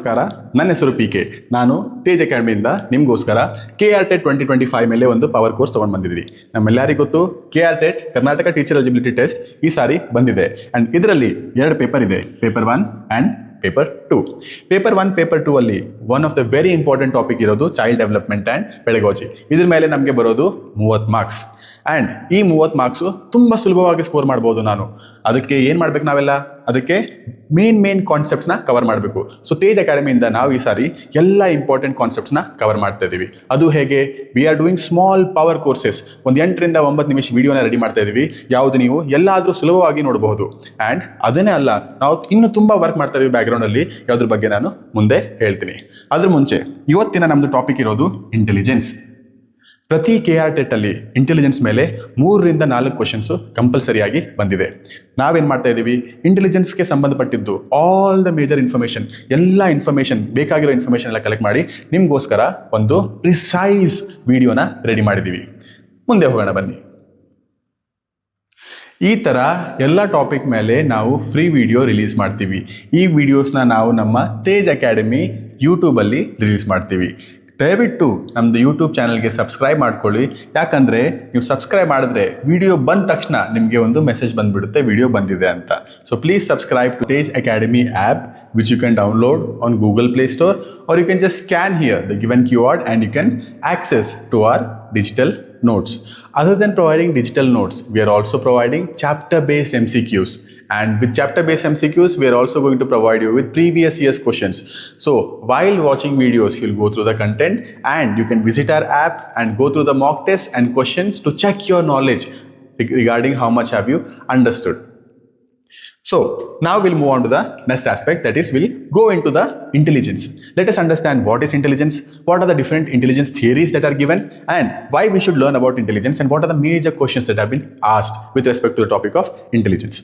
ನಮಸ್ಕಾರ. ನನ್ನ ಹೆಸರು PK. ನಾನು ತೇಜ್ ಅಕಾಡೆಮಿಯಿಂದ ನಿಮಗೋಸ್ಕರ KRTET 2025 ಮೇಲೆ ಒಂದು ಪವರ್ ಕೋರ್ಸ್ ತೊಗೊಂಡು ಬಂದಿದ್ವಿ. ನಮ್ಮೆಲ್ಲರಿಗೂ ಗೊತ್ತು KRTET Karnataka teacher eligibility test ಈ ಸಾರಿ ಬಂದಿದೆ. ಆ್ಯಂಡ್ ಇದರಲ್ಲಿ 2 ಪೇಪರ್ ಇದೆ, paper 1 and paper 2. Paper 1 paper 2 ಅಲ್ಲಿ one of the very important topic ಇರೋದು ಚೈಲ್ಡ್ ಡೆವಲಪ್ಮೆಂಟ್ ಆ್ಯಂಡ್ ಪೆಡಗಾಜಿ. ಇದ್ರ ಮೇಲೆ ನಮಗೆ ಬರೋದು 30 ಮಾರ್ಕ್ಸ್. ಆ್ಯಂಡ್ ಈ 30 ಮಾರ್ಕ್ಸು ತುಂಬ ಸುಲಭವಾಗಿ ಸ್ಕೋರ್ ಮಾಡ್ಬೋದು. ಅದಕ್ಕೆ ಏನು ಮಾಡ್ಬೇಕು, ನಾವೆಲ್ಲ ಅದಕ್ಕೆ ಮೇನ್ ಕಾನ್ಸೆಪ್ಟ್ಸ್ನ ಕವರ್ ಮಾಡಬೇಕು. ಸೊ ತೇಜ್ ಅಕಾಡೆಮಿಯಿಂದ ನಾವು ಈ ಸಾರಿ ಎಲ್ಲ ಇಂಪಾರ್ಟೆಂಟ್ ಕಾನ್ಸೆಪ್ಟ್ಸ್ನ ಕವರ್ ಮಾಡ್ತಾ ಇದ್ದೀವಿ. ಅದು ಹೇಗೆ, we are doing small power courses. ಒಂದು 8 ರಿಂದ 9 ನಿಮಿಷ ವಿಡಿಯೋನ ರೆಡಿ ಮಾಡ್ತಾ ಇದ್ದೀವಿ, ಯಾವುದು ನೀವು ಎಲ್ಲಾದರೂ ಸುಲಭವಾಗಿ ನೋಡಬಹುದು. ಆ್ಯಂಡ್ ಅದನ್ನೇ ಅಲ್ಲ, ನಾವು ಇನ್ನೂ ತುಂಬ ವರ್ಕ್ ಮಾಡ್ತಾ ಇದ್ದೀವಿ ಬ್ಯಾಕ್ಗ್ರೌಂಡಲ್ಲಿ. ಯಾವುದ್ರ ಬಗ್ಗೆ ನಾನು ಮುಂದೆ ಹೇಳ್ತೀನಿ. ಅದ್ರ ಮುಂಚೆ ಇವತ್ತಿನ ನಮ್ಮದು ಟಾಪಿಕ್ ಇರೋದು ಇಂಟೆಲಿಜೆನ್ಸ್. ಪ್ರತಿ KRTET ಅಲ್ಲಿ ಇಂಟೆಲಿಜೆನ್ಸ್ ಮೇಲೆ 3 ರಿಂದ 4 ಕ್ವಶನ್ಸು ಕಂಪಲ್ಸರಿಯಾಗಿ ಬಂದಿದೆ. ನಾವೇನು ಮಾಡ್ತಾ ಇದ್ದೀವಿ, ಇಂಟೆಲಿಜೆನ್ಸ್ಗೆ ಸಂಬಂಧಪಟ್ಟಿದ್ದು ಆಲ್ ದ ಮೇಜರ್ ಇನ್ಫಾರ್ಮೇಷನ್, ಎಲ್ಲ ಇನ್ಫಾರ್ಮೇಷನ್, ಬೇಕಾಗಿರೋ ಇನ್ಫಾರ್ಮೇಷನ್ ಎಲ್ಲ ಕಲೆಕ್ಟ್ ಮಾಡಿ ನಿಮಗೋಸ್ಕರ ಒಂದು ಪ್ರಿಸೈಸ್ ವಿಡಿಯೋನ ರೆಡಿ ಮಾಡಿದ್ದೀವಿ. ಮುಂದೆ ಹೋಗೋಣ ಬನ್ನಿ. ಈ ಥರ ಎಲ್ಲ ಟಾಪಿಕ್ ಮೇಲೆ ನಾವು ಫ್ರೀ ವಿಡಿಯೋ ರಿಲೀಸ್ ಮಾಡ್ತೀವಿ. ಈ ವಿಡಿಯೋಸ್ನ ನಾವು ನಮ್ಮ ತೇಜ್ ಅಕಾಡೆಮಿ ಯೂಟ್ಯೂಬಲ್ಲಿ ರಿಲೀಸ್ ಮಾಡ್ತೀವಿ. ದಯವಿಟ್ಟು ನಮ್ಮದು ಯೂಟ್ಯೂಬ್ ಚಾನಲ್ಗೆ ಸಬ್ಸ್ಕ್ರೈಬ್ ಮಾಡ್ಕೊಳ್ಳಿ. ಯಾಕಂದರೆ ನೀವು ಸಬ್ಸ್ಕ್ರೈಬ್ ಮಾಡಿದ್ರೆ ವಿಡಿಯೋ ಬಂದ ತಕ್ಷಣ ನಿಮಗೆ ಒಂದು ಮೆಸೇಜ್ ಬಂದುಬಿಡುತ್ತೆ ವಿಡಿಯೋ ಬಂದಿದೆ ಅಂತ. So please subscribe to Tej academy app which you can download on Google Play Store, or you can just scan here the given QR and you can access to our digital notes. Other than providing digital notes, we are also providing chapter-based MCQs. And with chapter-based MCQs, we are also going to provide you with previous year's questions. So while watching videos, you'll go through the content and you can visit our app and go through the mock tests and questions to check your knowledge regarding how much have you understood. So now we'll move on to the next aspect, that is we'll go into the intelligence. Let us understand what is intelligence, what are the different intelligence theories that are given, and why we should learn about intelligence, and what are the major questions that have been asked with respect to the topic of intelligence.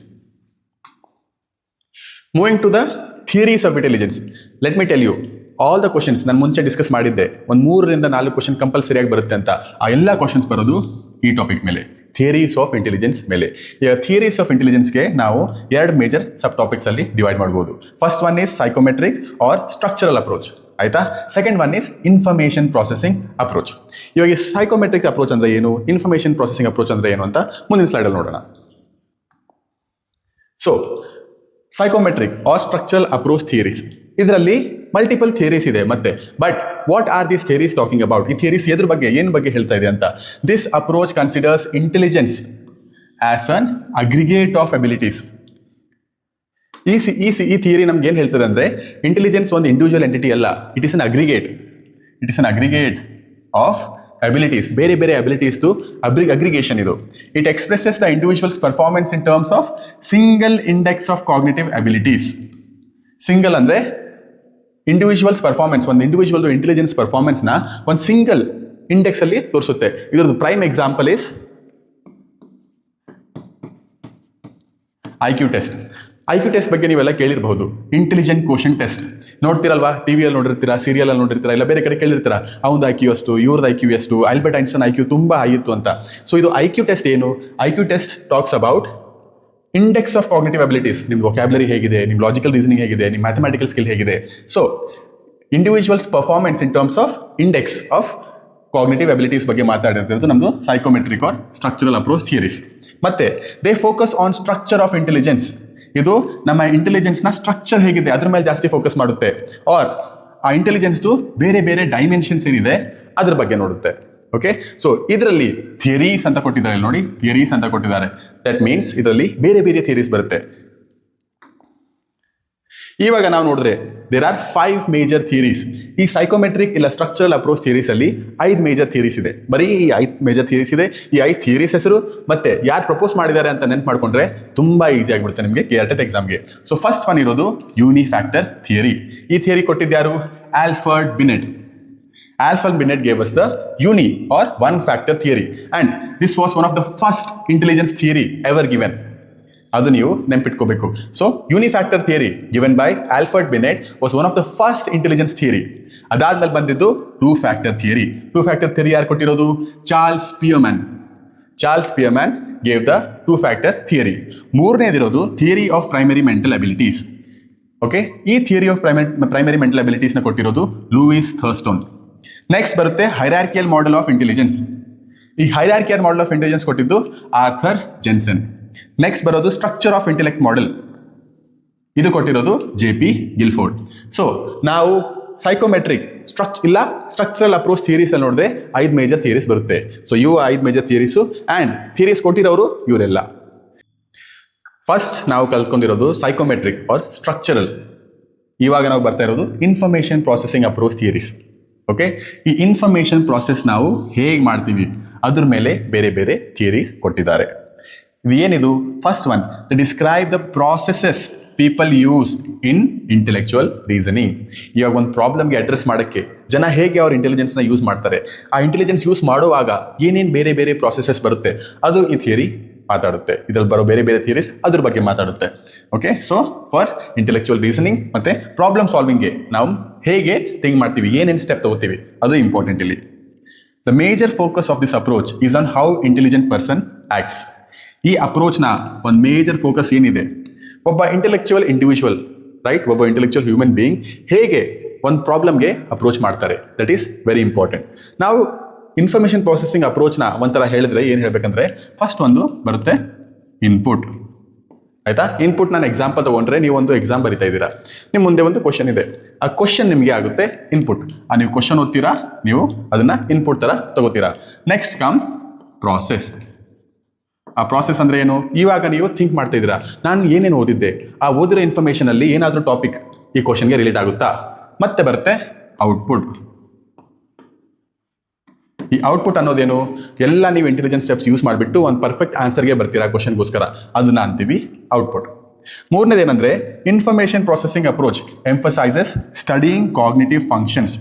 Moving to the theories of intelligence, let me tell you all the questions ನಾನು ಮುಂಚೆ discuss ಮಾಡಿದ್ದೆ. ಒಂದು 3 ರಿಂದ 4 question ಕಂಪಲ್ಸರಿಯಾಗಿ ಬರುತ್ತೆ ಅಂತ. ಆ ಎಲ್ಲ questions ಬರೋದು ಈ ಟಾಪಿಕ್ ಮೇಲೆ, ಥಿಯರೀಸ್ ಆಫ್ ಇಂಟೆಲಿಜೆನ್ಸ್ ಮೇಲೆ. ಈಗ ಥಿಯರೀಸ್ ಆಫ್ ಇಂಟೆಲಿಜೆನ್ಸ್ಗೆ ನಾವು 2 ಮೇಜರ್ ಸಬ್ ಟಾಪಿಕ್ಸ್ ಅಲ್ಲಿ ಡಿವೈಡ್ ಮಾಡ್ಬೋದು. First one is psychometric or structural approach, ಆಯ್ತಾ. Second one is information processing approach. ಇವಾಗ ಈ ಸೈಕೋಮೆಟ್ರಿಕ್ ಅಪ್ರೋಚ್ ಅಂದ್ರೆ ಏನು, ಇನ್ಫಾರ್ಮೇಷನ್ ಪ್ರೊಸೆಸಿಂಗ್ ಅಪ್ರೋಚ್ ಅಂದ್ರೆ ಏನು ಅಂತ ಮುಂದಿನ ಸ್ಲೈಡಲ್ಲಿ ನೋಡೋಣ. So psychometric or structural approach theories, ಇದರಲ್ಲಿ ಮಲ್ಟಿಪಲ್ ಥಿಯರೀಸ್ ಇದೆ ಮತ್ತೆ. But what are these theories talking about? ಈ ಥಿಯರೀಸ್ ಎದ್ರ ಬಗ್ಗೆ, ಏನು ಬಗ್ಗೆ ಹೇಳ್ತಾ ಇದೆ ಅಂತ. This approach considers intelligence as an aggregate of abilities. ಈ ಥಿಯರಿ ನಮ್ಗೆ ಏನು ಹೇಳ್ತದೆ ಅಂದರೆ, ಇಂಟೆಲಿಜೆನ್ಸ್ ಒಂದು ಇಂಡಿವಿಜುವಲ್ ಎಂಟಿಟಿ ಅಲ್ಲ, it is an aggregate of abilities. ಬೇರೆ ಬೇರೆ ಅಬಿಲಿಟೀಸ್ದು ಅಗ್ರಿಗೇಷನ್ ಇದು. It expresses the individuals performance in terms of single index of cognitive abilities. Single ಅಂದರೆ ಇಂಡಿವಿಜುವಲ್ಸ್ ಪರ್ಫಾರ್ಮೆನ್ಸ್, ಒಂದು ಇಂಡಿವಿಜುವಲ್ದು ಇಂಟೆಲಿಜೆನ್ಸ್ ಪರ್ಫಾರ್ಮೆನ್ಸ್ನ ಒಂದು ಸಿಂಗಲ್ ಇಂಡೆಕ್ಸ್ ಅಲ್ಲಿ ತೋರಿಸುತ್ತೆ. ಇದರದ್ದು prime example is IQ test. IQ test ಬಗ್ಗೆ ನೀವೆಲ್ಲ ಕೇಳಿರಬಹುದು. ಇಂಟೆಲಿಜೆಂಟ್ ಕ್ವೋಷನ್ ಟೆಸ್ಟ್ ನೋಡ್ತಿರಲ್ವಾ, ಟಿವಿಯಲ್ಲಿ ನೋಡಿರ್ತೀರಾ, ಸೀರಿಯಲಲ್ಲಿ ನೋಡಿರ್ತೀರಾ, ಇಲ್ಲ ಬೇರೆ ಕಡೆ ಕೇಳಿರ್ತೀರಾ. ಅವನದು IQ ಎಷ್ಟು, ಇವ್ರದ್ದು IQ ಎಷ್ಟು, ಆಲ್ಬರ್ಟ್ ಐನ್ಸ್ಟೈನ್ IQ ತುಂಬ ಆಯಿತು ಅಂತ. ಸೊ ಇದು IQ ಟೆಸ್ಟ್ ಏನು? IQ test talks about index of cognitive abilities. ನಿಮ್ಮ ವೊಕ್ಯಾಬ್ಲರಿ ಹೇಗಿದೆ, ನಿಮ್ಮ ಲಾಜಿಕಲ್ ರೀಸನಿಂಗ್ ಹೇಗಿದೆ, ನಿಮ್ಮ ಮ್ಯಾಥಮೆಟಿಕಲ್ ಸ್ಕಿಲ್ ಹೇಗಿದೆ. So individuals performance in terms of index of cognitive abilities ಬಗ್ಗೆ ಮಾತಾಡಿರ್ತಿರೋದು ನಮ್ಮದು psychometric or structural approach theories. ಮತ್ತೆ they focus on structure of intelligence. ಇದು ನಮ್ಮ ಇಂಟೆಲಿಜೆನ್ಸ್ನ ಸ್ಟ್ರಕ್ಚರ್ ಹೇಗಿದೆ ಅದ್ರ ಮೇಲೆ ಜಾಸ್ತಿ ಫೋಕಸ್ ಮಾಡುತ್ತೆ. ಆರ್ ಆ ಇಂಟೆಲಿಜೆನ್ಸ್ದು ಬೇರೆ ಬೇರೆ ಡೈಮೆನ್ಷನ್ಸ್ ಏನಿದೆ ಅದ್ರ ಬಗ್ಗೆ ನೋಡುತ್ತೆ. ಓಕೆ, ಸೊ ಇದರಲ್ಲಿ ಥಿಯರೀಸ್ ಅಂತ ಕೊಟ್ಟಿದ್ದಾರೆ ನೋಡಿ, ಥಿಯರೀಸ್ ಅಂತ ಕೊಟ್ಟಿದ್ದಾರೆ. ದಟ್ ಮೀನ್ಸ್ ಇದರಲ್ಲಿ ಬೇರೆ ಬೇರೆ ಥಿಯರೀಸ್ ಬರುತ್ತೆ. ಇವಾಗ ನಾವು ನೋಡಿದ್ರೆ ದೇರ್ ಆರ್ 5 ಮೇಜರ್ ಥಿಯರೀಸ್. ಈ ಸೈಕೋಮೆಟ್ರಿಕ್ ಇಲ್ಲ ಸ್ಟ್ರಕ್ಚರಲ್ ಅಪ್ರೋಚ್ ಥಿಯರೀಸ್ ಅಲ್ಲಿ 5 ಮೇಜರ್ ಥಿಯರೀಸ್ ಇದೆ. ಬರೀ ಈ 5 ಮೇಜರ್ ಥಿಯರೀಸ್ ಇದೆ. ಈ 5 ಥಿಯರೀಸ್ ಹೆಸರು ಮತ್ತೆ ಯಾರು ಪ್ರಪೋಸ್ ಮಾಡಿದ್ದಾರೆ ಅಂತ ನೆನ್ಪು ಮಾಡ್ಕೊಂಡ್ರೆ ತುಂಬಾ ಈಸಿ ಆಗಿಬಿಡುತ್ತೆ ನಿಮಗೆ KRTET ಎಕ್ಸಾಮ್ಗೆ. ಸೊ ಫಸ್ಟ್ ಒನ್ ಇರೋದು ಯೂನಿಫ್ಯಾಕ್ಟರ್ ಥಿಯರಿ. ಈ ಥಿಯರಿ ಕೊಟ್ಟಿದ್ಯಾರು? Alfred Binet. Alfred Binet gave us the uni or one factor theory, and this was one of the first intelligence theory ever given. ಅದು ನೀವು ನೆನಪಿಟ್ಕೋಬೇಕು. So unifactor theory given by Alfred Binet was one of the first intelligence theory. ಅದಾದ್ಮೇಲೆ ಬಂದಿದ್ದು 2 factor theory. 2 factor theory ಯಾರು ಕೊಟ್ಟಿರೋದು? Charles Spearman gave the 2 factor theory. ಮೂರನೇದಿರೋದು theory of primary mental abilities. Okay, ಈ theory of primary mental ಅಬಿಲಿಟೀಸ್ನ ಕೊಟ್ಟಿರೋದು Louis Thurstone. Next ಬರುತ್ತೆ ಹೈರಾರ್ಕಿಯಲ್ model of intelligence. ಈ ಹೈರಾರ್ಕಿಯಲ್ ಮಾಡೆಲ್ ಆಫ್ ಇಂಟೆಲಿಜೆನ್ಸ್ ಕೊಟ್ಟಿದ್ದು ಆರ್ಥರ್ ಜೆನ್ಸನ್. ನೆಕ್ಸ್ಟ್ ಬರೋದು ಸ್ಟ್ರಕ್ಚರ್ ಆಫ್ ಇಂಟೆಲೆಕ್ಟ್ ಮಾಡೆಲ್, ಇದು ಕೊಟ್ಟಿರೋದು JP ಗಿಲ್ಫೋರ್ಡ್. ಸೊ ನಾವು ಸೈಕೋಮೆಟ್ರಿಕ್ ಸ್ಟ್ರಕ್ಚರಲ್ ಅಪ್ರೋಚ್ ಥಿಯರೀಸ್ ಅಲ್ಲಿ ನೋಡಿದ್ರೆ 5 ಮೇಜರ್ ಥಿಯರೀಸ್ ಬರುತ್ತೆ. ಸೊ ಇವು 5 ಮೇಜರ್ ಥಿಯರೀಸು ಆ್ಯಂಡ್ ಥಿಯರೀಸ್ ಕೊಟ್ಟಿರೋರು ಇವರೆಲ್ಲ. ಫಸ್ಟ್ ನಾವು ಕಲ್ತ್ಕೊಂಡಿರೋದು ಸೈಕೋಮೆಟ್ರಿಕ್ ಆರ್ ಸ್ಟ್ರಕ್ಚರಲ್. ಇವಾಗ ನಾವು ಬರ್ತಾ ಇರೋದು information processing approach theories. Okay, ಈ ಇನ್ಫಾರ್ಮೇಷನ್ ಪ್ರಾಸೆಸ್ ನಾವು ಹೇಗೆ ಮಾಡ್ತೀವಿ ಅದ್ರ ಮೇಲೆ ಬೇರೆ ಬೇರೆ ಥಿಯರೀಸ್ ಕೊಟ್ಟಿದ್ದಾರೆ. ಇದು ಏನಿದು? First one, describe the processes people use in intellectual reasoning. ಇವಾಗ ಒಂದು ಪ್ರಾಬ್ಲಮ್ಗೆ ಅಡ್ರೆಸ್ ಮಾಡೋಕ್ಕೆ ಜನ ಹೇಗೆ ಅವ್ರ ಇಂಟೆಲಿಜೆನ್ಸ್ನ ಯೂಸ್ ಮಾಡ್ತಾರೆ, ಆ ಇಂಟೆಲಿಜೆನ್ಸ್ ಯೂಸ್ ಮಾಡುವಾಗ ಏನೇನು ಬೇರೆ ಬೇರೆ ಪ್ರಾಸೆಸಸ್ ಬರುತ್ತೆ, ಅದು ಈ ಥಿಯರಿ ಮಾತಾಡುತ್ತೆ. ಇದ್ರಲ್ಲಿ ಬರೋ ಬೇರೆ ಬೇರೆ ಥಿಯರೀಸ್ ಅದ್ರ ಬಗ್ಗೆ ಮಾತಾಡುತ್ತೆ. Okay, so for intellectual reasoning ಮತ್ತು ಪ್ರಾಬ್ಲಮ್ ಸಾಲ್ವಿಂಗ್ಗೆ ನಾವು ಹೇಗೆ ಥಿಂಕ್ ಮಾಡ್ತೀವಿ, ಏನೇನು ಸ್ಟೆಪ್ ತಗೋತೀವಿ, ಅದು ಇಂಪಾರ್ಟೆಂಟ್ ಇಲ್ಲಿ. The major focus of this approach is on how intelligent person acts. ಈ ಅಪ್ರೋಚ್ನ ಒಂದು ಮೇಜರ್ ಫೋಕಸ್ ಏನಿದೆ, ಒಬ್ಬ ಇಂಟೆಲೆಕ್ಚುವಲ್ ಇಂಡಿವಿಜುವಲ್, ರೈಟ್, ಒಬ್ಬ ಇಂಟೆಲೆಕ್ಚುವಲ್ ಹ್ಯೂಮನ್ ಬೀಯಿಂಗ್ ಹೇಗೆ ಒಂದು ಪ್ರಾಬ್ಲಮ್ಗೆ ಅಪ್ರೋಚ್ ಮಾಡ್ತಾರೆ, ದಟ್ ಈಸ್ ವೆರಿ ಇಂಪಾರ್ಟೆಂಟ್. ನಾವು ಇನ್ಫಾರ್ಮೇಷನ್ ಪ್ರೊಸೆಸಿಂಗ್ ಅಪ್ರೋಚ್ನ ಒಂಥರ ಹೇಳಿದ್ರೆ ಏನು ಹೇಳಬೇಕಂದ್ರೆ, ಫಸ್ಟ್ ಒಂದು ಬರುತ್ತೆ ಇನ್ಪುಟ್. ಆಯ್ತಾ? ಇನ್ಪುಟ್ ನಾನು ಎಕ್ಸಾಂಪಲ್ ತಗೊಂಡ್ರೆ, ನೀವು ಒಂದು ಎಕ್ಸಾಮ್ ಬರಿತಾ ಇದ್ದೀರಾ, ನಿಮ್ಮ ಮುಂದೆ ಒಂದು ಕ್ವಶನ್ ಇದೆ, ಆ ಕ್ವಶನ್ ನಿಮಗೆ ಆಗುತ್ತೆ ಇನ್ಪುಟ್. ನೀವು ಕ್ವಶನ್ ಓದ್ತೀರಾ, ನೀವು ಅದನ್ನ ಇನ್ಪುಟ್ ತರ ತಗೋತೀರಾ. Next come process. ಆ ಪ್ರಾಸೆಸ್ ಅಂದ್ರೆ ಏನು? ಇವಾಗ ನೀವು ಥಿಂಕ್ ಮಾಡ್ತಾ ಇದ್ದೀರಾ, ನಾನು ಏನೇನು ಓದಿದ್ದೆ, ಆ ಓದಿರೋ ಇನ್ಫಾರ್ಮೇಷನ್ ಅಲ್ಲಿ ಏನಾದರೂ ಟಾಪಿಕ್ ಈ ಕ್ವಶನ್ಗೆ ರಿಲೇಟ್ ಆಗುತ್ತಾ? ಮತ್ತೆ ಬರುತ್ತೆ ಔಟ್ಪುಟ್. ಈ ಔಟ್ಪುಟ್ ಅನ್ನೋದೇನು? ಎಲ್ಲ ನೀವು ಇಂಟೆಲಿಜೆನ್ಸ್ ಸ್ಟೆಪ್ಸ್ ಯೂಸ್ ಮಾಡಿಬಿಟ್ಟು ಒಂದು ಪರ್ಫೆಕ್ಟ್ ಆನ್ಸರ್ಗೆ ಬರ್ತೀರಾ ಕ್ವಶನ್ಗೋಸ್ಕರ, ಅದನ್ನ ಅಂತೀವಿ ಔಟ್ಪುಟ್. ಮೂರನೇದೇನೆಂದ್ರೆ information processing approach emphasises studying cognitive functions.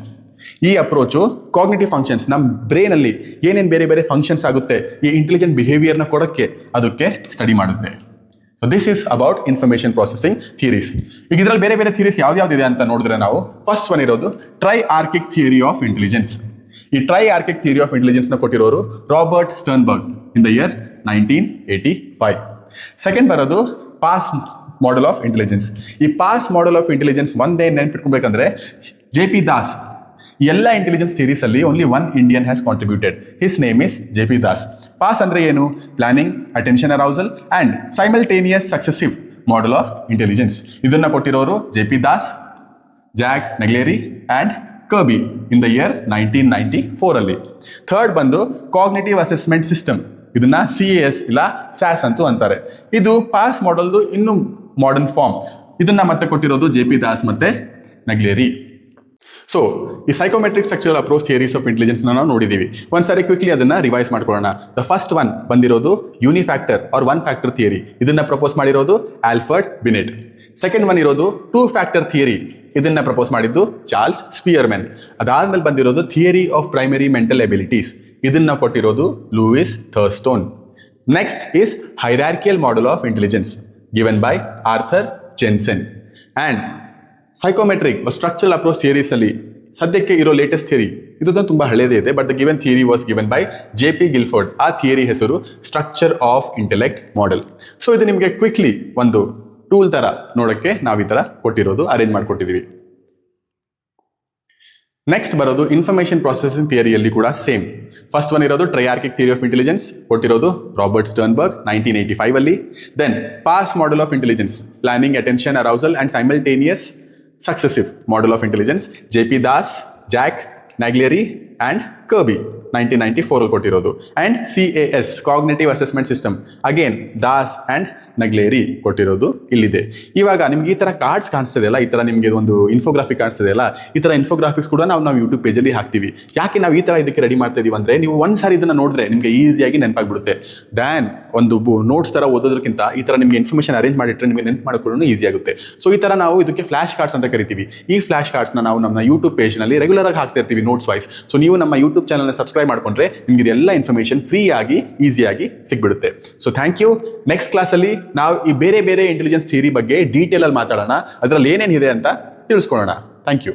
ಈ ಅಪ್ರೋಚು ಕಾಗ್ನಿಟಿವ್ ಫಂಕ್ಷನ್ಸ್, ನಮ್ಮ ಬ್ರೈನಲ್ಲಿ ಏನೇನು ಬೇರೆ ಬೇರೆ ಫಂಕ್ಷನ್ಸ್ ಆಗುತ್ತೆ ಈ ಇಂಟೆಲಿಜೆಂಟ್ ಬಿಹೇವಿಯರ್ನ ಕೊಡೋಕ್ಕೆ, ಅದಕ್ಕೆ ಸ್ಟಡಿ ಮಾಡುತ್ತೆ. So this is about information processing theories. ಈಗ ಇದರಲ್ಲಿ ಬೇರೆ ಬೇರೆ ಥಿಯರೀಸ್ ಯಾವ್ಯಾವ್ದಿದೆ ಅಂತ ನೋಡಿದ್ರೆ, ನಾವು ಫಸ್ಟ್ ಒನ್ ಇರೋದು triarchic theory of intelligence. ಈ triarchic theory of intelligence ನ ಕೊಟ್ಟಿರೋರು Robert Sternberg in the year 1985. Second ಬರೋದು ಪಾಸ್ ಮಾಡೆಲ್ ಆಫ್ ಇಂಟೆಲಿಜೆನ್ಸ್. ಈ ಪಾಸ್ ಮಾಡೆಲ್ ಆಫ್ ಇಂಟೆಲಿಜೆನ್ಸ್ ಒಂದೇ ನೆನ್ಪಿಟ್ಕೊಬೇಕಂದ್ರೆ, JP ದಾಸ್. ಎಲ್ಲ ಇಂಟೆಲಿಜೆನ್ಸ್ ಥಿಯರೀಸ್ ಅಲ್ಲಿ only one Indian has contributed. His name is JP Das. PASS ಅಂದ್ರೆ ಏನು? Planning, attention arousal and simultaneous successive model of intelligence. ಇದನ್ನ ಕೊಟ್ಟಿರೋರು JP Das, Jack Naglieri and Kirby in the year 1994 ಅಲ್ಲಿ. Third ಬಂದು cognitive assessment system. ಇದನ್ನ CAS ಇಲ್ಲ SAS ಅಂತೂ ಅಂತಾರೆ. ಇದು ಪಾಸ್ ಮಾಡೆಲ್ದು ಇನ್ನು ಮಾಡರ್ನ್ ಫಾರ್ಮ್. ಇದನ್ನ ಮತ್ತೆ ಕೊಟ್ಟಿರೋದು JP ದಾಸ್ ಮತ್ತೆ ನೆಗ್ಲೇರಿ. ಸೊ ಈ psychometric structural approach theories of intelligence ನಾವು ನೋಡಿದೀವಿ. ಒಂದ್ಸರಿ ಕ್ವಿಕ್ಲಿ ಅದನ್ನ ರಿವೈಸ್ ಮಾಡ್ಕೊಳ್ಳೋಣ. ದ ಫಸ್ಟ್ ಒನ್ ಬಂದಿರೋದು unifactor or one factor theory. ಇದನ್ನ ಪ್ರಪೋಸ್ ಮಾಡಿರೋದು ಆಲ್ಫರ್ಡ್ ಬಿನೆಟ್. ಸೆಕೆಂಡ್ ಒನ್ ಇರೋದು ಟೂ ಫ್ಯಾಕ್ಟರ್ ಥಿಯರಿ. ಇದನ್ನ ಪ್ರಪೋಸ್ ಮಾಡಿದ್ದು ಚಾರ್ಲ್ಸ್ ಸ್ಪಿಯರ್ಮನ್. ಅದಾದ್ಮೇಲೆ ಬಂದಿರೋದು theory of primary mental abilities. ಇದನ್ನ ಕೊಟ್ಟಿರೋದು Louis Thurstone. Next is hierarchical model of intelligence given by Arthur Jensen. And psychometric structural approach theories ಅಲ್ಲಿ ಸದ್ಯಕ್ಕೆ ಇರೋ ಲೇಟೆಸ್ಟ್ ಥಿಯರಿ, ಇದು ತುಂಬಾ ಹಳೇದೇ ಇದೆ, but the given theory was given by JP Guilford. ಆ ಥಿಯರಿ ಹೆಸರು structure of intellect model. So ಇದು ನಿಮಗೆ ಕ್ವಿಕ್ಲಿ ಒಂದು ಟೂಲ್ ತರ ನೋಡಕ್ಕೆ ನಾವು ಈ ತರ ಕೊಟ್ಟಿರೋದು, ಅರೇಂಜ್ ಮಾಡಿಕೊಟ್ಟಿದ್ದೀವಿ. ನೆಕ್ಸ್ಟ್ ಬರೋದು ಇನ್ಫಾರ್ಮೇಷನ್ ಪ್ರೊಸೆಸಿಂಗ್ ಥಿಯರಿಯಲ್ಲಿ ಕೂಡ ಸೇಮ್. ಫಸ್ಟ್ ಒನ್ ಇರೋದು ಟ್ರೈಆರ್ಕಿಕ್ ಥಿಯರಿ ಆಫ್ ಇಂಟೆಲಿಜೆನ್ಸ್, ಕೊಟ್ಟಿರೋದು ರಾಬರ್ಟ್ ಸ್ಟರ್ನ್ಬರ್ಗ್ 1985 ಅಲ್ಲಿ. Then PASS model of intelligence, planning, attention arousal and simultaneous successive model of intelligence, JP Das, Jack Naglieri and Kirby 1994 ಕೊಟ್ಟಿರೋದು. And CAS cognitive assessment system, again Das and Naglieri ಕೊಟ್ಟಿರೋದು ಇಲ್ಲಿದೆ. ಇವಾಗ ನಿಮ್ಗೆ ಈ ತರ cards ಕಾಣಿಸ್ತದೆಯಲ್ಲ, ಈ ತರ ನಿಮಗೆ ಒಂದು ಇನ್ಫೋಗ್ರಾಫಿಕ್ ಕಾಣಿಸ್ತದೆಯಲ್ಲ, ಈ ತರ ಇನ್ಫೋಗ್ರಾಫಿಕ್ಸ್ ಕೂಡ ನಾವು ಯೂಟ್ಯೂಬ್ ಪೇಜಲ್ಲಿ ಹಾಕ್ತೀವಿ. ಯಾಕೆ ನಾವು ಈ ತರ ಇದಕ್ಕೆ ರೆಡಿ ಮಾಡ್ತಾ ಇದೀವಿ ಅಂದ್ರೆ, ನೀವು ಒಂದ್ಸಾರಿ ಇದನ್ನ ನೋಡಿದ್ರೆ ನಿಮಗೆ ಈಸಿಯಾಗಿ ನೆನಪಾಗ್ಬಿಡುತ್ತೆ. ದ್ಯಾನ್ ಒಂದು ನೋಟ್ಸ್ ತರ ಓದೋದಕ್ಕಿಂತ ಈ ತರ ನಿಮಗೆ ಇನ್ಫಾರ್ಮೇಷನ್ ಅರೇಂಜ್ ಮಾಡಿಟ್ರೆ ನಿಮಗೆ ನೆನಪು ಮಾಡ್ಕೊಳ್ಳೋದು ಈಸಿ ಆಗುತ್ತೆ. ಸೊ ಈ ತರ ನಾವು ಇದಕ್ಕೆ ಫ್ಲಾಶ್ ಕಾರ್ಡ್ಸ್ ಅಂತ ಕರಿತೀವಿ. ಈ ಫ್ಲಾಶ್ ಕಾರ್ಡ್ಸ್ನ ನಾವು ನಮ್ಮ ಯೂಟ್ಯೂಬ್ ಪೇಜ್ ನಲ್ಲಿ ರೆಗ್ಯುಲರ್ ಆಗಿ ಹಾಕ್ತಾ ಇರ್ತೀವಿ ನೋಟ್ಸ್ ವೈಸ್. ಸೊ ನೀವು ನಮ್ಮ ಯೂಟ್ಯೂಬ್ ಚಾನಲ್ನ ಸಬ್ಸ್ಕ್ರೈಬ್ ಮಾಡ್ಕೊಂಡ್ರೆ ನಿಮ್ಗೆ ಇದೆಲ್ಲ ಇನ್ಫಾರ್ಮೇಷನ್ ಫ್ರೀ ಆಗಿ ಈಸಿಯಾಗಿ ಸಿಗ್ಬಿಡುತ್ತೆ. So thank you. ನೆಕ್ಸ್ಟ್ ಕ್ಲಾಸಲ್ಲಿ ನಾವು ಈ ಬೇರೆ ಬೇರೆ ಇಂಟೆಲಿಜೆನ್ಸ್ ಥಿಯರಿ ಬಗ್ಗೆ ಡೀಟೇಲ್ ಅಲ್ಲಿ ಮಾತಾಡೋಣ, ಅದರಲ್ಲಿ ಏನೇನಿದೆ ಅಂತ ತಿಳಿಸ್ಕೊಳ್ಳೋಣ. Thank you.